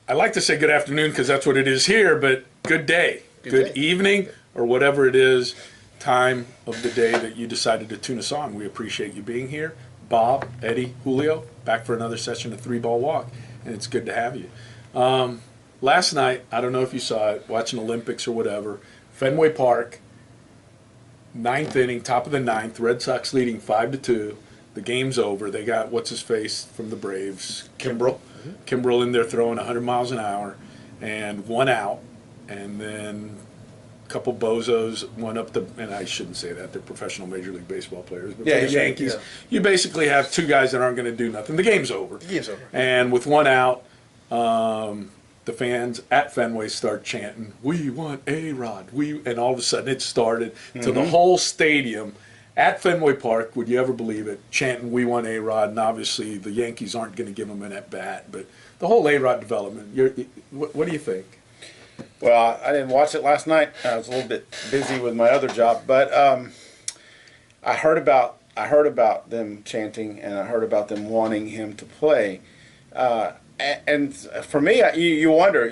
I like to say good afternoon because that's what it is here, but good day, good evening, or whatever it is, time of the day that you decided to tune us on. We appreciate you being here. Bob, Eddie, Julio, back for another session of 3-Ball Walk, and it's good to have you. Last night, I don't know if you saw it, watching Olympics or whatever, Fenway Park, ninth inning, top of the ninth, Red Sox leading 5-2. The game's over. They got what's-his-face from the Braves, Kimbrel. Kimbrel in there throwing 100 miles an hour, and one out, and then a couple bozos went up the, and I shouldn't say that, they're professional Major League Baseball players, but for the Yankees, you basically have two guys that aren't going to do nothing. The game's over. The game's over. And with one out, the fans at Fenway start chanting, "We want A-Rod." And all of a sudden it started to the whole stadium at Fenway Park, would you ever believe it, chanting, "We want A-Rod," and obviously the Yankees aren't going to give him an at-bat, but the whole A-Rod development, what do you think? Well, I didn't watch it last night. I was a little bit busy with my other job, but I heard about them chanting, and I heard about them wanting him to play. And for me, you wonder,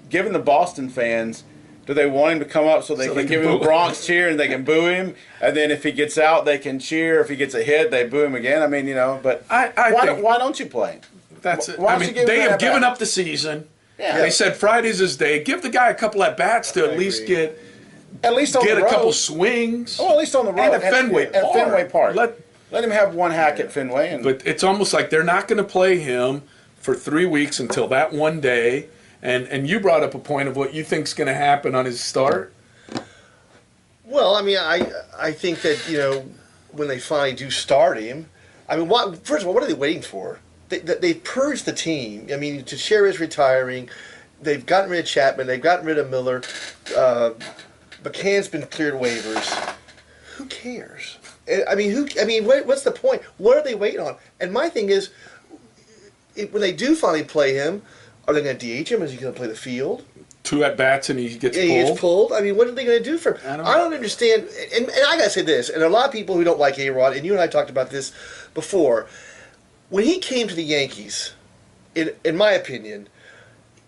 given the Boston fans, do they want him to come up so they can give him a Bronx cheer and they can boo him? And then if he gets out, they can cheer. If he gets a hit, they boo him again. I mean, but why don't you play? That's it. I mean, they have given up the season. Yeah. They said Friday's his day. Give the guy a couple at bats to at least get a couple swings. Oh, at least on the road. And at Fenway Park. Let him have one hack at Fenway. But it's almost like they're not going to play him for 3 weeks until that one day. And you brought up a point of what you think's going to happen on his start. Well, I mean, I think that, when they finally do start him, I mean, first of all, what are they waiting for? They purged the team. I mean, Teixeira is retiring. They've gotten rid of Chapman. They've gotten rid of Miller. McCann's been cleared waivers. Who cares? I mean, what's the point? What are they waiting on? And my thing is, when they do finally play him, are they going to DH him? Is he going to play the field? 2 at-bats and he gets pulled? He gets pulled. I mean, what are they going to do for him? I don't understand. And I got to say this, and a lot of people who don't like A-Rod, and you and I talked about this before, when he came to the Yankees, in my opinion,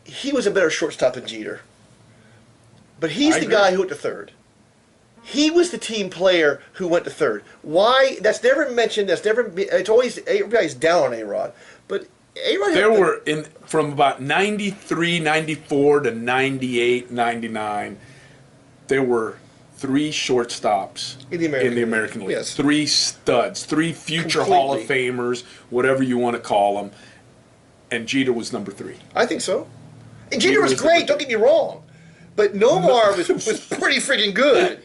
he was a better shortstop than Jeter. But he's the guy who went to third. He was the team player who went to third. Why? That's never mentioned. It's always, everybody's down on A-Rod. But A-Rod there were, from about 93, 94 to 98, 99, there were 3 shortstops in the American League. Yes. 3 studs, 3 future Hall of Famers, whatever you want to call them. And Jeter was number 3. I think so. And Jeter was great, don't get me wrong. But Nomar was pretty freaking good.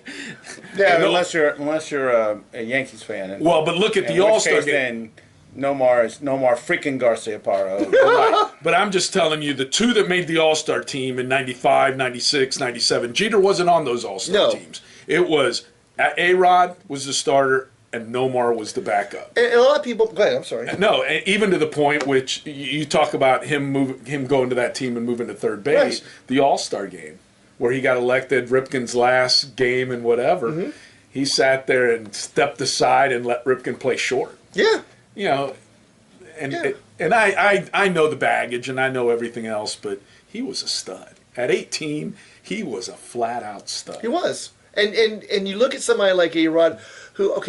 Yeah, unless you're a Yankees fan. Well, but look at the All-Star game. Nomar freaking Garciaparra. But I'm just telling you, the 2 that made the All-Star team in 95, 96, 97, Jeter wasn't on those All-Star teams. It was A-Rod was the starter and Nomar was the backup. And a lot of people, go ahead, I'm sorry. No, even to the point which you talk about him going to that team and moving to third base, the All-Star game, where he got elected, Ripken's last game and whatever, he sat there and stepped aside and let Ripken play short. Yeah. And I know the baggage and I know everything else, but he was a stud. At 18, he was a flat-out stud. He was. And you look at somebody like A-Rod, who,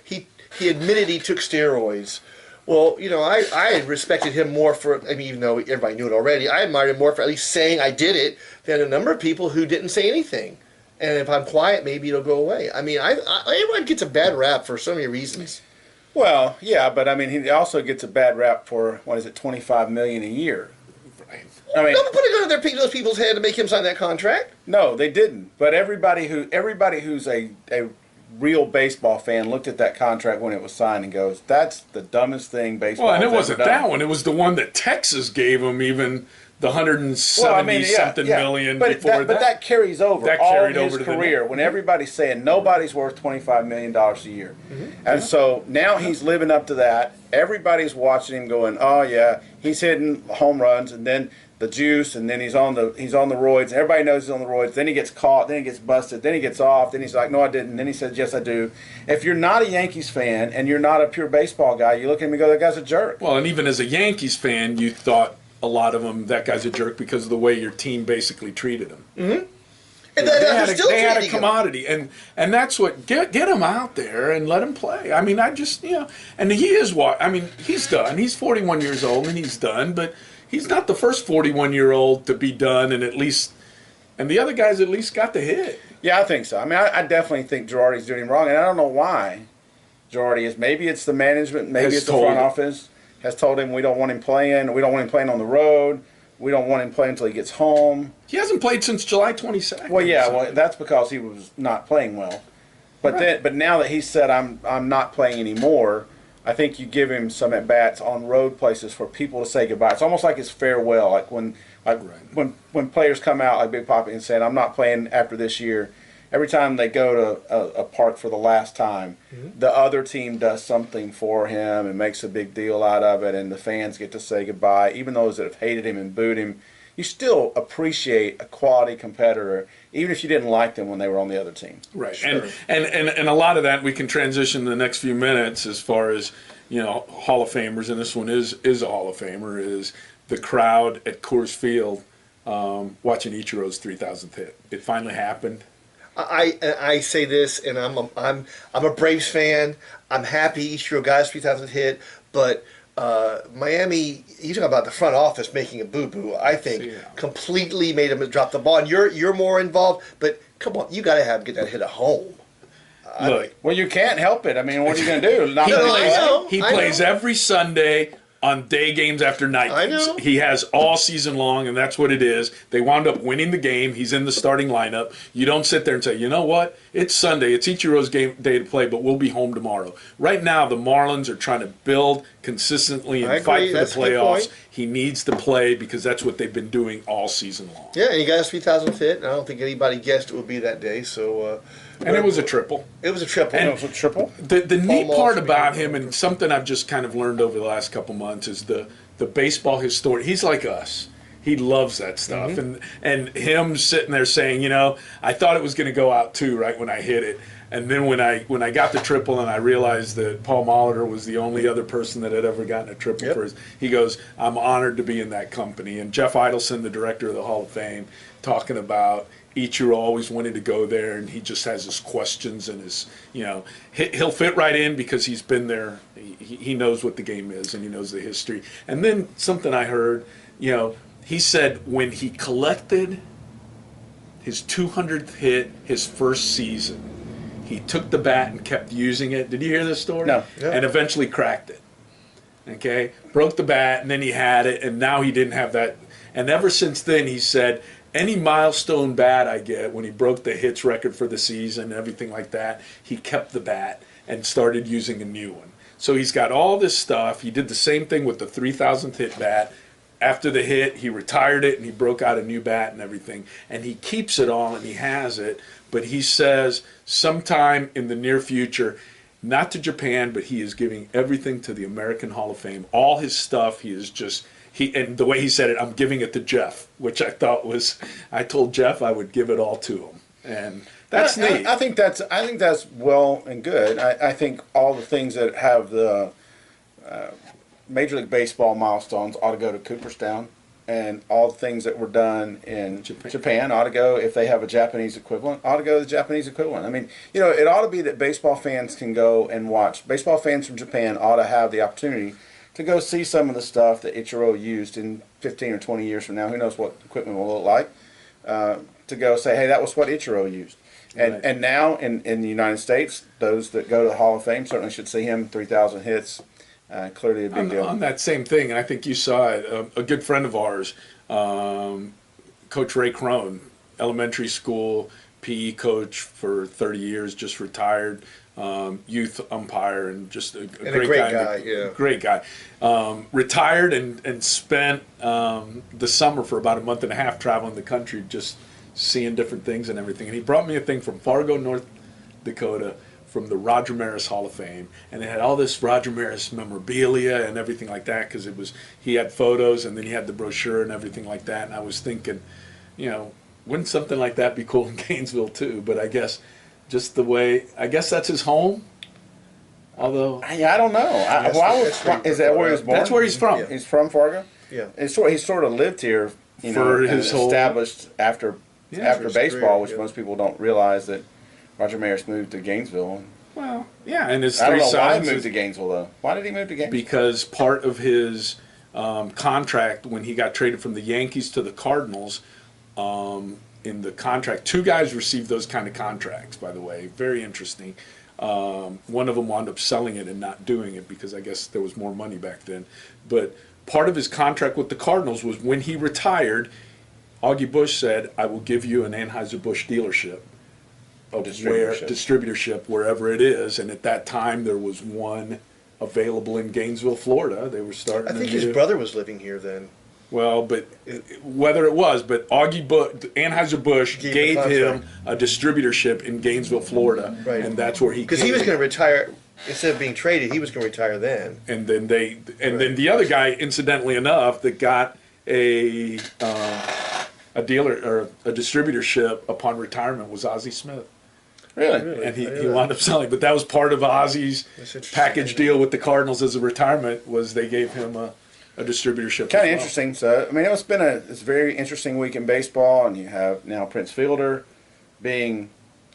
he admitted he took steroids. Well, I respected him more for, even though everybody knew it already, I admired him more for at least saying I did it than a number of people who didn't say anything. And if I'm quiet, maybe it'll go away. I mean, A-Rod gets a bad rap for so many reasons. Well, yeah, but I mean, he also gets a bad rap for, $25 million a year. Right. I mean, don't put a gun to those people's head to make him sign that contract. No, they didn't. But everybody who's a real baseball fan looked at that contract when it was signed and goes, "That's the dumbest thing baseball." Well, and it wasn't that one; it was the one that Texas gave him, even the 170-something million before that. But that carries over all his career. When everybody's saying nobody's worth $25 million a year, and so now he's living up to that. Everybody's watching him, going, "Oh yeah, he's hitting home runs," and then the juice, and then he's on the roids. Everybody knows he's on the roids. Then he gets caught. Then he gets busted. Then he gets off. Then he's like, "No, I didn't." Then he says, "Yes, I do." If you're not a Yankees fan and you're not a pure baseball guy, you look at him and go, "That guy's a jerk." Well, and even as a Yankees fan, you thought a lot of them, that guy's a jerk because of the way your team basically treated him. And They had a commodity, and that's what get him out there and let him play. I mean, and he is what I mean. He's done. He's 41 years old, and he's done. But he's not the first 41-year-old to be done, and the other guys at least got the hit. Yeah, I think so. I mean, I definitely think Girardi's doing him wrong, and I don't know why Girardi is. Maybe it's the management, maybe it's the front office has told him we don't want him playing. We don't want him playing on the road. We don't want him playing until he gets home. He hasn't played since July 22nd. Well, yeah, that's because he was not playing well. But but now that he said I'm not playing anymore, I think you give him some at bats on road places for people to say goodbye. It's almost like his farewell, like when players come out like Big Papi and saying I'm not playing after this year. Every time they go to a park for the last time, the other team does something for him and makes a big deal out of it, and the fans get to say goodbye. Even those that have hated him and booed him, you still appreciate a quality competitor, even if you didn't like them when they were on the other team. Right, sure. and a lot of that we can transition in the next few minutes as far as Hall of Famers, and this one is a Hall of Famer, is the crowd at Coors Field watching Ichiro's 3,000th hit. It finally happened. I say this, and I'm a Braves fan. I'm happy Ichiro got his 3,000th hit, but Miami, you talk about the front office making a boo-boo. I think completely made him drop the ball. And you're more involved, but come on, you got to get that hit at home. Look, well, you can't help it. I mean, what are you going to do? He plays every Sunday on day games after night games. He has all season long, and that's what it is. They wound up winning the game. He's in the starting lineup. You don't sit there and say, you know what? It's Sunday. It's Ichiro's game day to play, but we'll be home tomorrow. Right now, the Marlins are trying to build consistently and fight for the playoffs. He needs to play because that's what they've been doing all season long. Yeah, and he got his 3,000th hit, and I don't think anybody guessed it would be that day. So, and it was a triple. It was a triple. And it was a triple. The neat part about him, and something I've just kind of learned over the last couple months, is the baseball historian. He's like us. He loves that stuff. And him sitting there saying, I thought it was going to go out too right when I hit it. And then when I got the triple and I realized that Paul Molitor was the only other person that had ever gotten a triple for his, he goes, I'm honored to be in that company. And Jeff Idelson, the director of the Hall of Fame, talking about Ichiro always wanted to go there, and he just has his questions and his, he'll fit right in because he's been there. He knows what the game is and he knows the history. And then something I heard, he said when he collected his 200th hit his first season, he took the bat and kept using it. Did you hear this story? No. Yeah. And eventually cracked it. Okay? Broke the bat, and then he had it, and now he didn't have that. And ever since then, he said, any milestone bat I get, when he broke the hits record for the season and everything like that, he kept the bat and started using a new one. So he's got all this stuff. He did the same thing with the 3,000th hit bat. After the hit, he retired it, and he broke out a new bat and everything. And he keeps it all, and he has it. But he says sometime in the near future, not to Japan, but he is giving everything to the American Hall of Fame. All his stuff, he is just... and the way he said it, I'm giving it to Jeff, which I thought was, I told Jeff I would give it all to him, and that's neat. I think that's well and good. I think all the things that have the Major League Baseball milestones ought to go to Cooperstown, and all the things that were done in Japan ought to go, if they have a Japanese equivalent, ought to go to the Japanese equivalent. I mean, it ought to be that baseball fans can go and watch. Baseball fans from Japan ought to have the opportunity to go see some of the stuff that Ichiro used in 15 or 20 years from now. Who knows what equipment will look like. To go say, hey, that was what Ichiro used. And now in the United States, those that go to the Hall of Fame certainly should see him. 3,000 hits, clearly a big deal. On that same thing, and I think you saw it, a good friend of ours, Coach Ray Crone, elementary school PE coach for 30 years, just retired. Youth umpire and just a great guy. Great guy. Retired and spent the summer for about a month and a half traveling the country, just seeing different things and everything. And he brought me a thing from Fargo, North Dakota, from the Roger Maris Hall of Fame, and it had all this Roger Maris memorabilia and everything like that, because he had photos and then he had the brochure and everything like that. And I was thinking, wouldn't something like that be cool in Gainesville too? But I guess just the way, I guess that's his home. Although I don't know. Is that where he was born? That's where he's from. Yeah. He's from Fargo. Yeah. he sort of lived here, For his whole established after his baseball, career, which yeah. most people don't realize that Roger Maris moved to Gainesville. Well, yeah, and his I don't three know why he sons. moved to Gainesville though. Why did he move to Gainesville? Because part of his contract when he got traded from the Yankees to the Cardinals, in the contract, two guys received those kind of contracts, by the way. Very interesting. One of them wound up selling it and not doing it because I guess there was more money back then. But part of his contract with the Cardinals was when he retired, Augie Busch said, I will give you an Anheuser-Busch dealership. Distributorship wherever it is, and at that time there was one available in Gainesville, Florida. They were starting. I think his brother was living here then. Well, but whether it was, but Anheuser-Busch gave him a distributorship in Gainesville, Florida, Right. and that's where Because he was going to retire instead of being traded. He was going to retire then. And then then the other guy, incidentally enough, that got a dealer or a distributorship upon retirement was Ozzie Smith. Really? And he wound up selling, but that was part of Ozzie's package deal with the Cardinals as a retirement. Was they gave him a distributorship? Kind of interesting. So I mean, it's been a very interesting week in baseball, and you have now Prince Fielder being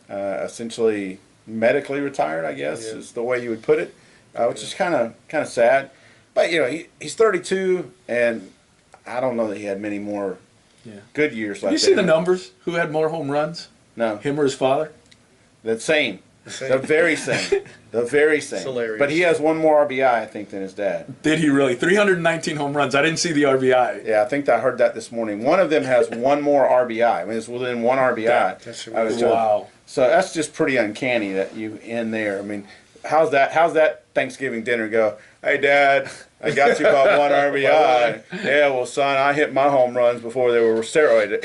essentially medically retired. I guess is the way you would put it, which is kind of sad. But he's 32, and I don't know that he had many more good years. Have you seen the numbers? Who had more home runs? No, him or his father? The same. The very same. The very same. Hilarious. But he has one more RBI, I think, than his dad. Did he really? 319 home runs. I didn't see the RBI. Yeah, I think I heard that this morning. One of them has one more RBI. I mean, it's within one RBI. That's wow. So that's just pretty uncanny that you end there. I mean, how's that Thanksgiving dinner go? Hey, Dad, I got you about one RBI. Yeah, well, son, I hit my home runs before they were steroided.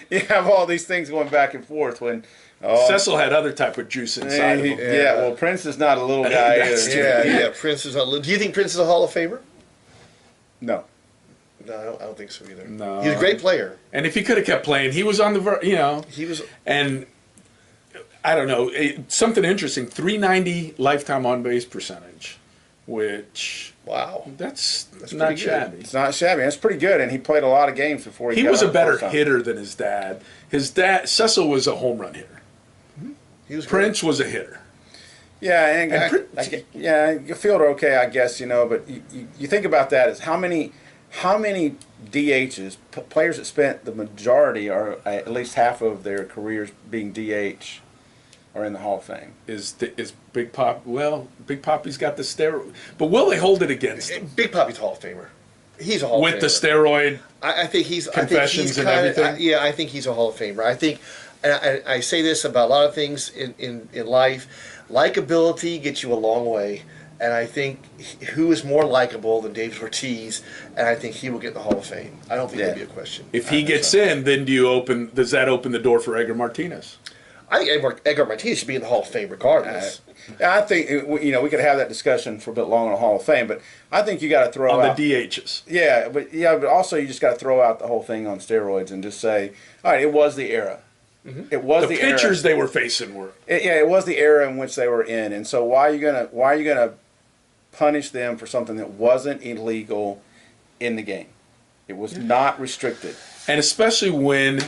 You have all these things going back and forth when. Cecil had other type of juice inside of him. Yeah, well, Prince is not a little guy either. Yeah. Prince is. Do you think Prince is a Hall of Famer? No. No, I don't think so either. No. He's a great player. And if he could have kept playing, he was on the He was. And I don't know, something interesting. 390 lifetime on base percentage, which Wow. that's not not shabby. It's not shabby. That's pretty good, and he played a lot of games before he He got was a out better the first time. hitter than his dad. His dad, Cecil, was a home run hitter. He was Prince was a hitter. Yeah, and And Fielder okay, I guess, but you think about that as how many DHs, players that spent the majority or at least half of their careers being DH are in the Hall of Fame. Is Big Pop? Well, Big Poppy's got the steroid, but will they hold it against him Big Poppy's a Hall of Famer. He's a Hall with of the Famer. steroid? I think he's confessions and kinda, everything? I think he's a Hall of Famer. I think, and I say this about a lot of things in life. Likability gets you a long way, and I think who is more likable than David Ortiz, and I think he will get in the Hall of Fame. I don't think that'd be a question. If he gets in, then does that open the door for Edgar Martinez? I think Edgar Martinez should be in the Hall of Fame regardless. I think we could have that discussion for a bit longer in the Hall of Fame, but I think you got to throw On out the DHs. but also you just got to throw out the whole thing on steroids and just say, all right, it was the era. It was The the era. pitchers they were facing were. It was the era in which they were in, and so why are you gonna punish them for something that wasn't illegal in the game? It was not restricted, And especially when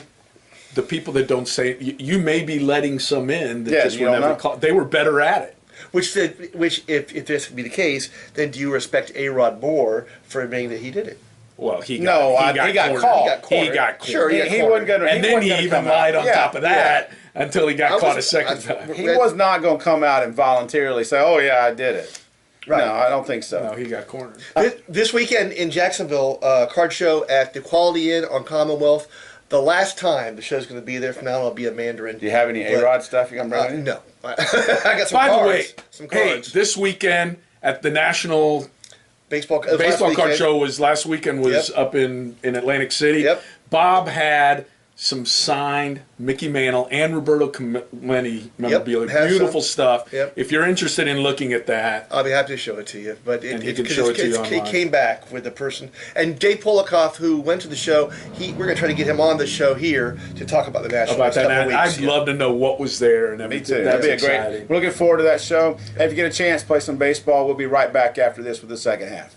the people that don't say you may be letting some in that just you were don't never know. caught. They were better at it. Which if this would be the case, then do you respect A-Rod more for admitting that he did it? Well, he No, got he got cornered. caught. He got cornered. He got cornered. Sure, he wasn't gonna. And then he wasn't gonna even come out. lied on Yeah, top of that until he got caught a was- second I- time. He was not going to come out and voluntarily say, "Oh yeah, I did it." Right. No, I don't think so. No, he got cornered. This weekend in Jacksonville, card show at the Quality Inn on Commonwealth. The last time the show's going to be there. From now on, I'll be a Mandarin. Do you have any But- A-Rod stuff you can bring in? No, I got some By cards. the way, some hey, cards. this weekend at the National baseball Baseball Card Show was last weekend was Yep. up in Atlantic City. Yep. Bob had some signed Mickey Mantle and Roberto Clemente memorabilia. has Beautiful some. stuff. Yep. If you're interested in looking at that, I'll be happy to show it to you. But And he can show it to you it online. came back with the person. And Dave Polikoff, who went to the show, we're going to try to get him on the show here to talk about the National. about that, next couple I'd weeks, yeah. love to know what was there and Me everything. too. That's That'd be a exciting. great. We're looking forward to that show. Hey, if you get a chance, play some baseball. We'll be right back after this with the second half.